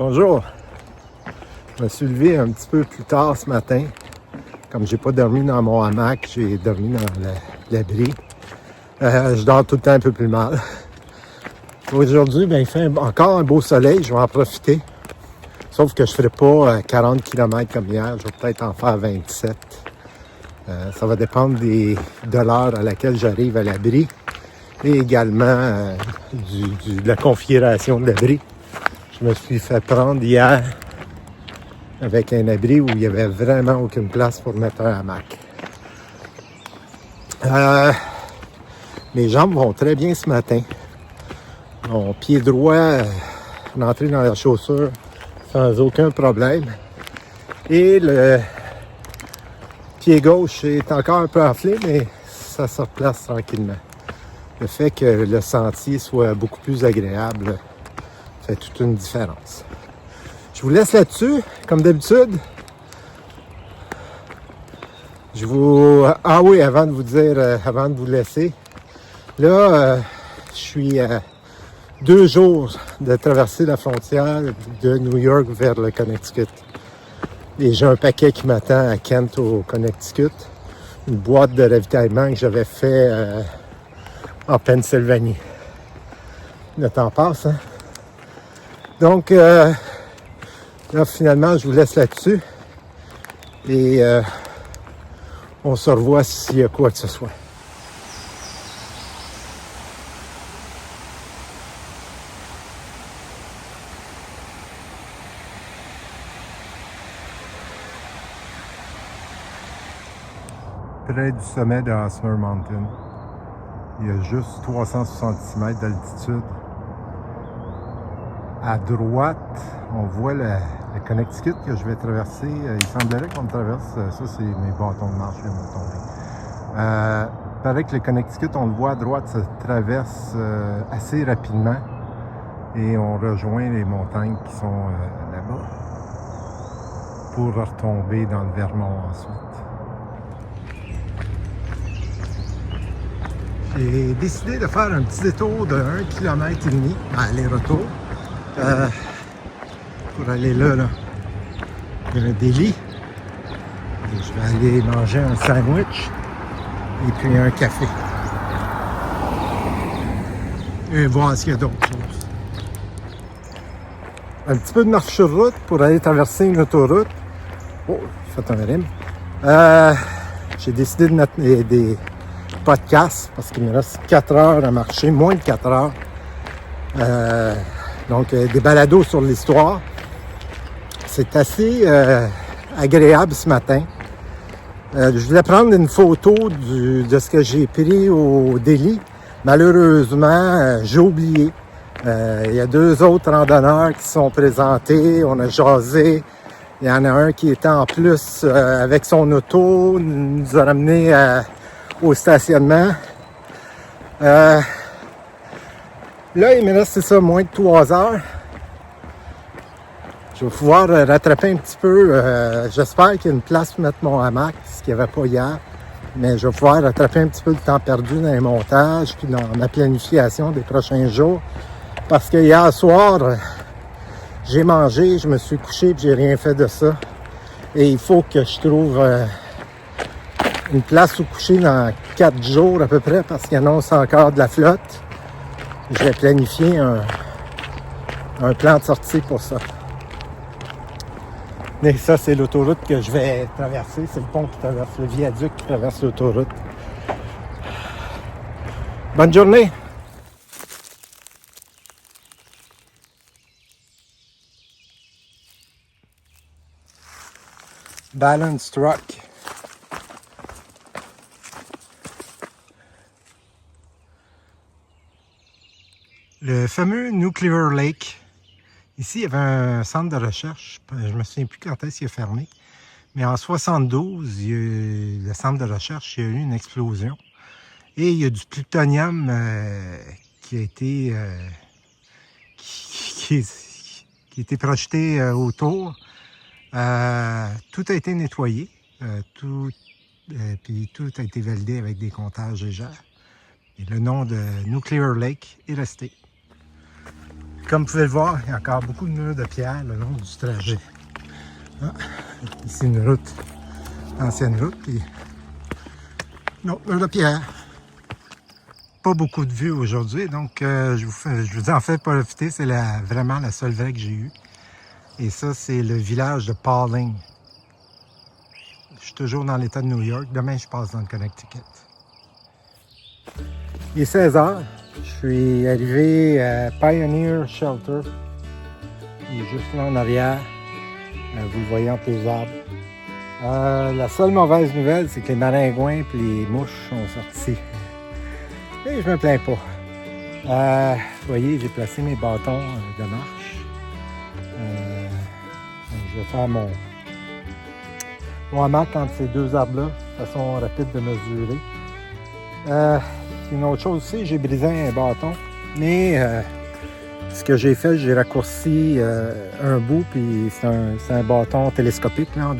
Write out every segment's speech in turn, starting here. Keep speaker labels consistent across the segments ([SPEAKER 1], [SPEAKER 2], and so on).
[SPEAKER 1] Bonjour. Je me suis levé un petit peu plus tard ce matin. Comme j'ai pas dormi dans mon hamac, j'ai dormi dans l'abri. Je dors tout le temps un peu plus mal. Aujourd'hui, il fait encore un beau soleil, je vais en profiter. Sauf que je ne ferai pas 40 km comme hier, je vais peut-être en faire 27. Ça va dépendre de l'heure à laquelle j'arrive à l'abri et également de la configuration de l'abri. Je me suis fait prendre hier avec un abri où il n'y avait vraiment aucune place pour mettre un hamac. Mes jambes vont très bien ce matin. Mon pied droit rentré dans la chaussure sans aucun problème. Et le pied gauche est encore un peu enflé, mais ça se replace tranquillement. Le fait que le sentier soit beaucoup plus agréable fait toute une différence. Je vous laisse là-dessus, comme d'habitude. Ah oui, avant de vous dire, avant de vous laisser, là, je suis à 2 jours de traverser la frontière de New York vers le Connecticut. Et j'ai un paquet qui m'attend à Kent, au Connecticut. Une boîte de ravitaillement que j'avais fait en Pennsylvanie. Le temps passe, hein? Donc, là, finalement, je vous laisse là-dessus. Et on se revoit s'il y a quoi que ce soit. Près du sommet de Hosmer Mountain. Il y a juste 366 mètres d'altitude. À droite, on voit le Connecticut que je vais traverser. Il semblerait qu'on traverse, ça c'est mes bâtons de marche qui viennent de tomber. Il paraît que le Connecticut, on le voit à droite, ça traverse assez rapidement. Et on rejoint les montagnes qui sont là-bas pour retomber dans le Vermont ensuite. J'ai décidé de faire un petit détour de 1,5 km aller-retour pour aller là. Il y a un délit. Et je vais aller manger un sandwich et puis un café. Et voir s'il y a d'autres choses. Un petit peu de marche sur route pour aller traverser une autoroute. Oh, j'ai fait un rime. J'ai décidé de mettre des podcasts parce qu'il me reste 4 heures à marcher, moins de 4 heures. Donc, des balados sur l'histoire. C'est assez agréable ce matin. Je voulais prendre une photo de ce que j'ai pris au Delhi. Malheureusement, j'ai oublié. Il y a 2 autres randonneurs qui sont présentés. On a jasé. Il y en a un qui était en plus avec son auto, nous a ramené au stationnement. Là, il me reste, c'est ça, moins de 3 heures. Je vais pouvoir rattraper un petit peu. J'espère qu'il y a une place pour mettre mon hamac, ce qu'il n'y avait pas hier. Mais je vais pouvoir rattraper un petit peu le temps perdu dans les montages puis dans ma planification des prochains jours. Parce que hier soir, j'ai mangé, je me suis couché et j'ai rien fait de ça. Et il faut que je trouve une place où coucher dans 4 jours à peu près parce qu'il annonce encore de la flotte. Je vais planifier un plan de sortie pour ça. Mais ça, c'est l'autoroute que je vais traverser. C'est le pont qui traverse, le viaduc qui traverse l'autoroute. Bonne journée! Balance truck. Le fameux Nuclear Lake. Ici, il y avait un centre de recherche. Je ne me souviens plus quand est-ce qu'il a fermé. Mais en 72, le centre de recherche, il y a eu une explosion. Et il y a du plutonium qui a été projeté autour. Tout a été nettoyé. Puis tout a été validé avec des comptages légers. Et le nom de Nuclear Lake est resté. comme vous pouvez le voir, il y a encore beaucoup de murs de pierre le long du trajet. Ah, ici une route, ancienne route, puis une autre mur de pierre. Pas beaucoup de vues aujourd'hui, donc je vous en fais profiter, c'est vraiment la seule vraie que j'ai eue. Et ça, c'est le village de Pawling. Je suis toujours dans l'État de New York. Demain, je passe dans le Connecticut. Il est 16 h. Je suis arrivé à Pioneer Shelter. Il est juste là en arrière. Vous le voyez entre les arbres. La seule mauvaise nouvelle, c'est que les maringouins et les mouches sont sortis. Et je me plains pas. Vous voyez, j'ai placé mes bâtons de marche. Je vais faire mon hamac entre ces deux arbres-là, de façon rapide de mesurer. Une autre chose aussi, j'ai brisé un bâton, mais ce que j'ai fait, j'ai raccourci un bout, puis c'est un bâton télescopique là,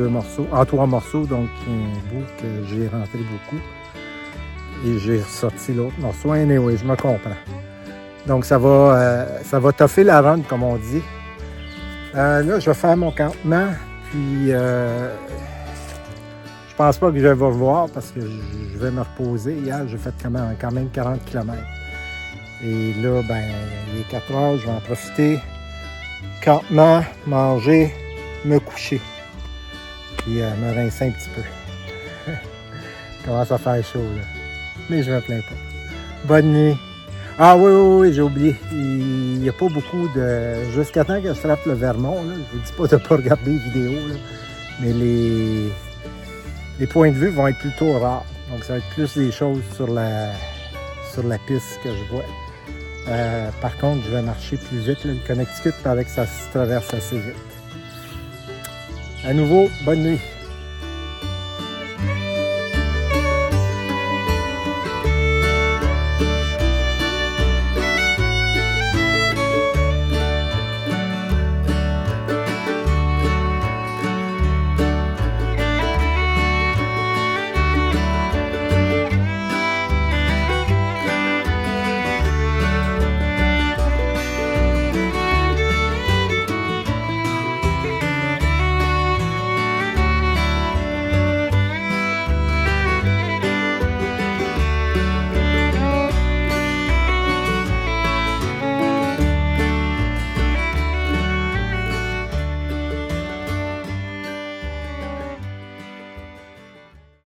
[SPEAKER 1] en trois morceaux, donc un bout que j'ai rentré beaucoup. Et j'ai ressorti l'autre morceau. Anyway, je me comprends. Donc ça va toffer la run, comme on dit. Là, je vais faire mon campement, puis je pense pas que je vais revoir parce que je vais me reposer. Hier, j'ai fait quand même 40 km. Et là, ben, il est 4 heures, je vais en profiter. Campement, manger, me coucher. Puis me rincer un petit peu. Commence à faire chaud, là. Mais je me plains pas. Bonne nuit. Ah oui, j'ai oublié. Il n'y a pas beaucoup de... Jusqu'à temps que je frappe le Vermont, là, je vous dis pas de ne pas regarder les vidéos, là, mais les points de vue vont être plutôt rares. Donc ça va être plus des choses sur la piste que je vois. Par contre, je vais marcher plus vite. Là, le Connecticut, avec ça se traverse assez vite. À nouveau, bonne nuit.